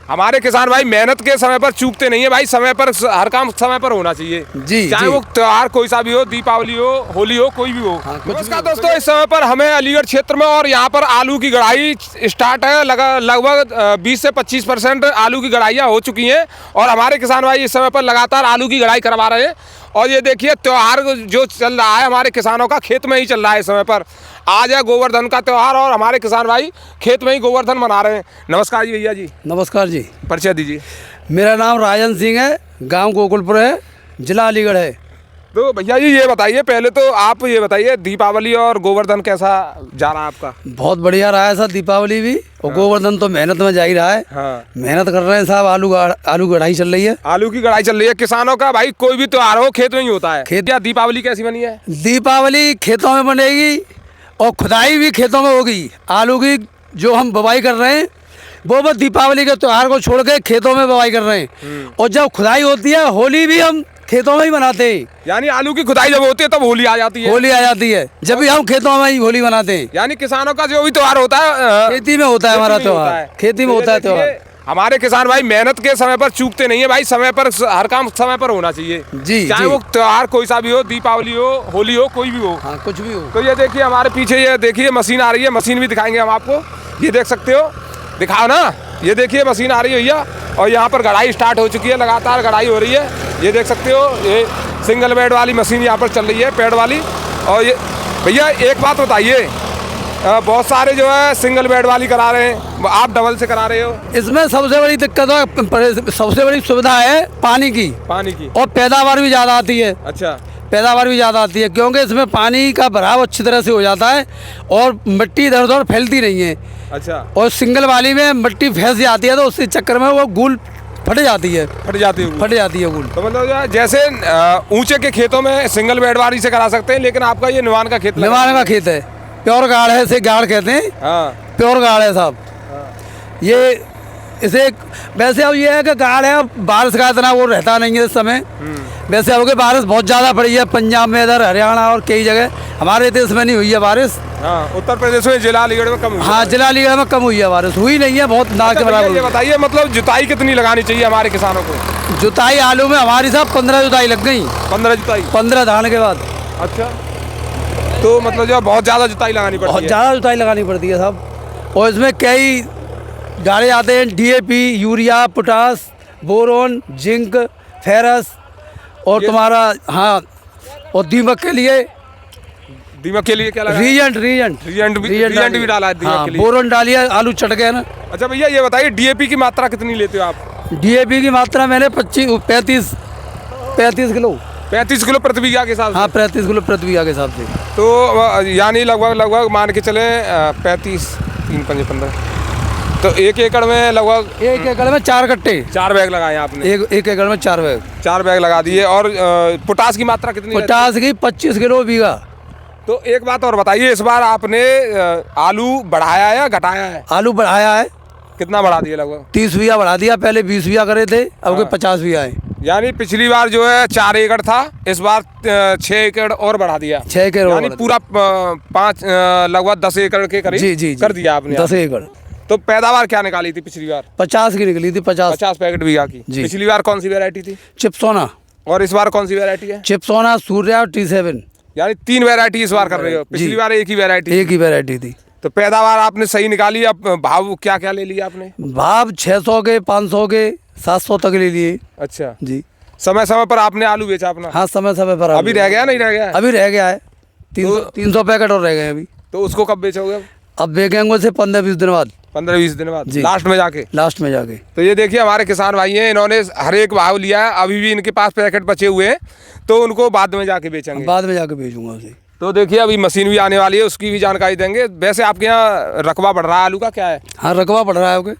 हमारे किसान भाई मेहनत के समय पर चूकते नहीं है भाई, समय पर हर काम समय पर होना चाहिए जी, चाहे जी। वो त्योहार कोई सा भी हो, दीपावली हो, होली हो, कोई भी हो। हाँ, कुछ नमस्कार भी हो। दोस्तों, इस समय पर हमें अलीगढ़ क्षेत्र में और यहाँ पर आलू की गड़ाई स्टार्ट है। लगभग 20 से 25% आलू की गड़ाइयाँ हो चुकी हैं और हमारे किसान भाई इस समय पर लगातार आलू की गड़ाई करवा रहे हैं। और ये देखिए त्योहार जो चल रहा है हमारे किसानों का खेत में ही चल रहा है इस समय पर। आज है गोवर्धन का त्योहार और हमारे किसान भाई खेत में ही गोवर्धन मना रहे हैं। नमस्कार जी भैया जी। नमस्कार जी। परिचय दीजिए। मेरा नाम राजन सिंह है, गांव गोकुलपुर है, जिला अलीगढ़ है। तो भैया जी ये बताइए, पहले तो आप ये बताइए दीपावली और गोवर्धन कैसा जा रहा है आपका? बहुत बढ़िया रहा है सर दीपावली भी, और गोवर्धन तो मेहनत में जा ही रहा है। हाँ। मेहनत कर रहे हैं साहब, आलू गढ़ाई चल रही है। आलू की गड़ाई चल रही है। किसानों का भाई कोई भी त्योहार हो खेत में ही होता है। खेत या दीपावली कैसी बनी है? दीपावली खेतों में बनेगी और खुदाई भी खेतों में होगी। आलू की जो हम बुवाई कर रहे हैं वो बस दीपावली के त्योहार को छोड़ के खेतों में बुवाई कर रहे हैं। और जब खुदाई होती है, होली भी हम खेतों में ही मनाते हैं। यानी आलू की खुदाई जब होती है तब होली आ जाती है। होली आ जाती है, जब भी हम खेतों में ही होली मनाते हैं। यानी किसानों का जो भी त्योहार होता है खेती में होता है हमारा त्योहार, खेती में होता है त्योहार। हमारे किसान भाई मेहनत के समय पर चूकते नहीं है भाई, समय पर हर काम समय पर होना चाहिए जी, चाहे जी। वो त्योहार कोई सा भी हो, दीपावली हो, होली हो, कोई भी हो। हाँ, कुछ भी हो। तो ये देखिए हमारे पीछे, ये देखिए मशीन आ रही है, मशीन भी दिखाएंगे हम आपको। ये देख सकते हो, दिखाओ ना, ये देखिए मशीन आ रही है भैया। और यहाँ पर गड़ाई स्टार्ट हो चुकी है, लगातार गड़ाई हो रही है। ये देख सकते हो, ये सिंगल बेड वाली मशीन यहाँ पर चल रही है, पेड वाली। और ये भैया एक बात बताइए, बहुत सारे जो है सिंगल बेड वाली करा रहे हैं, आप डबल से करा रहे हो। इसमें सबसे बड़ी दिक्कत है, सबसे बड़ी सुविधा है पानी की, और पैदावार भी ज़्यादा आती है। अच्छा। पैदावार भी ज़्यादा आती है क्योंकि इसमें पानी का भराव अच्छी तरह से हो जाता है और मिट्टी इधर उधर फैलती नहीं है। अच्छा। और सिंगल वाली में मिट्टी फैस जाती है तो उसके चक्कर में वो गूल फट जाती है गूल। तो मतलब जैसे ऊंचे के खेतों में सिंगल बेड वाली से करा सकते हैं, लेकिन आपका ये निवान का खेत, निवान का खेत है, प्योर गाड़ है, इसे गाड़ कहते हैं। हाँ। प्योर गाड़ है साहब। ये इसे वैसे अब ये है कि गाड़ है, बारिश का इतना वो रहता नहीं है इस समय। वैसे अब बारिश बहुत ज़्यादा पड़ी है पंजाब में, इधर हरियाणा और कई जगह, हमारे देश में नहीं हुई है बारिश। हाँ, उत्तर प्रदेश में जिला अलीगढ़ में कम हुई है। हाँ, जिला अलीगढ़ में कम हुई है बारिश, हुई नहीं है, बहुत ना के बराबर। ये बताइए मतलब जुताई कितनी लगानी चाहिए हमारे किसानों को? जुताई आलू में हमारी साहब 15 जुताई लग गई। 15 जुताई? 15 धान के बाद। अच्छा। तो मतलब जो बहुत ज़्यादा जुताई लगानी पड़ती है? बहुत ज़्यादा जुताई लगानी पड़ती है साहब। और इसमें कई डाले आते हैं, DAP, urea, potash, boron, zinc, ferrous और तुम्हारा, हाँ, और दीमक के लिए क्या लगा? रीजेंट भी डाला है दीमक हाँ, के लिए। बोरोन डालिए, आलू चढ़ गए ना। अच्छा भैया ये बताइए DAP की मात्रा कितनी लेते हो आप? DAP की मात्रा मैंने 35 किलो 35 किलो प्रति बीघा के हिसाब से? हाँ, 35 किलो प्रति बीघा के हिसाब से। तो यानी लगभग मान के चले 35, 3, 5, 15, तो 1 एकड़ में लगभग 1 एकड़ में 4 कट्टे, 4 बैग लगाए आपने? एक एकड़ में 4 बैग। 4 बैग लगा दिए। और पोटास की मात्रा कितनी? पोटास की 25 किलो बीघा। तो एक बात और बताइए, इस बार आपने आलू बढ़ाया या घटाया है? आलू बढ़ाया है। कितना बढ़ा दिया? लगभग 30 बीघा बढ़ा दिया, पहले 20 बीघा करे थे, अब 50 बीघा है। यानी पिछली बार जो है 4 एकड़ था, इस बार 6 एकड़ और बढ़ा दिया। 6 एकड़, यानी पूरा 5 लगभग 10 एकड़ के करीब जी कर दिया आपने। 10 एकड़। तो पैदावार क्या निकाली थी पिछली बार? 50 की निकली थी। 50 पैकेट बीघा की। पिछली बार कौन सी वैरायटी थी? चिप्सोना। और इस बार कौन सी वैरायटी है? चिप्सोना, सूर्या और T7। यानी 3 वैरायटी इस बार कर रहे हो। पिछली बार एक ही वैरायटी थी। तो पैदावार आपने सही निकाली। अब भाव क्या क्या ले लिया आपने? भाव 600 के, 500 के, 700 तक ले लिए। अच्छा जी। समय समय पर आपने आलू बेचा अपना? हाँ, समय समय पर। अभी रह गया नहीं रह गया? अभी रह गया है 300 पैकेट और रह गए अभी। तो उसको कब बेचोगे? अब बेचेंगे उसे 15-20 दिन बाद। 15-20 दिन बाद लास्ट में जाके। तो ये देखिए हमारे किसान भाई हैं, इन्होंने हर एक भाव लिया है, अभी भी इनके पास पैकेट बचे हुए हैं, तो उनको बाद में जाके बेचेंगे। बाद में जाके बेचूंगा उसे। तो देखिए अभी मशीन भी आने वाली है, उसकी भी जानकारी देंगे। वैसे आपके यहाँ रकबा बढ़ रहा है आलू का, क्या है? हाँ, रकबा बढ़ रहा है।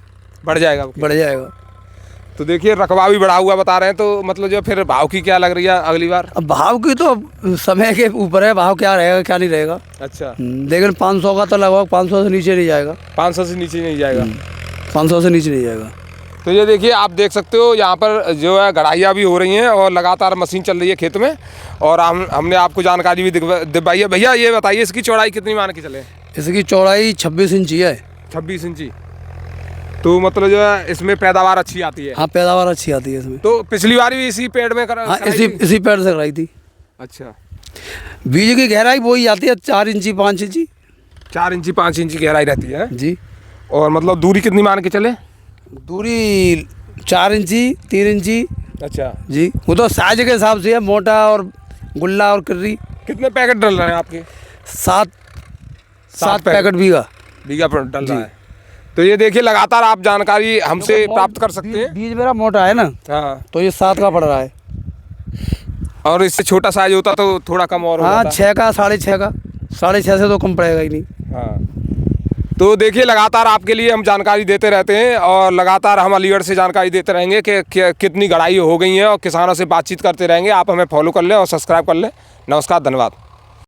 बढ़ जाएगा? बढ़ जाएगा। तो देखिए रकबा भी बढ़ा हुआ बता रहे हैं, तो मतलब जो फिर भाव की क्या लग रही है अगली बार? अब भाव की तो समय के ऊपर है, भाव क्या रहेगा क्या नहीं रहेगा। अच्छा। लेकिन 500 का तो लगभग 500 से नीचे नहीं जाएगा। 500 से नीचे नहीं जाएगा? 500 से नीचे नहीं जाएगा। तो ये देखिए आप देख सकते हो यहाँ पर जो है गड़ाइयाँ भी हो रही हैं और लगातार मशीन चल रही है खेत में, और हमने आपको जानकारी भी दिलवाई है। भैया ये बताइए इसकी चौड़ाई कितनी मान के चले? इसकी चौड़ाई 26 इंची है। 26 इंची। तो मतलब जो है इसमें पैदावार अच्छी आती है। हाँ, पैदावार अच्छी आती है इसमें। तो पिछली बार भी इसी पेड़ में हाँ, कराई थी? इसी पेड़ से कराई थी। अच्छा, बीज की गहराई वही आती है 4 इंची 5 इंची। 4 इंची 5 इंची गहराई रहती है जी। और मतलब दूरी कितनी मान के चले? दूरी 4 इंची 3 इंची। अच्छा जी, वो तो साइज के हिसाब से है, मोटा और गुल्ला और किर्री। कितने पैकेट डल रहे हैं आपके? 7 पैकेट बीघा पर डल रहा है। तो ये देखिए लगातार आप जानकारी हमसे प्राप्त कर सकते हैं। बीज मेरा मोटा है ना, हाँ, तो ये 7 का पड़ रहा है। और इससे छोटा साइज होता तो थोड़ा कम और हो हाँ, जाता। 6 का 6.5 का, 6.5 से तो कम पड़ेगा ही नहीं। हाँ, तो देखिए लगातार आपके लिए हम जानकारी देते रहते हैं और लगातार हम अलीगढ़ से जानकारी देते रहेंगे कि कितनी गड़ाई हो गई है और किसानों से बातचीत करते रहेंगे। आप हमें फॉलो कर लें और सब्सक्राइब कर लें। नमस्कार, धन्यवाद।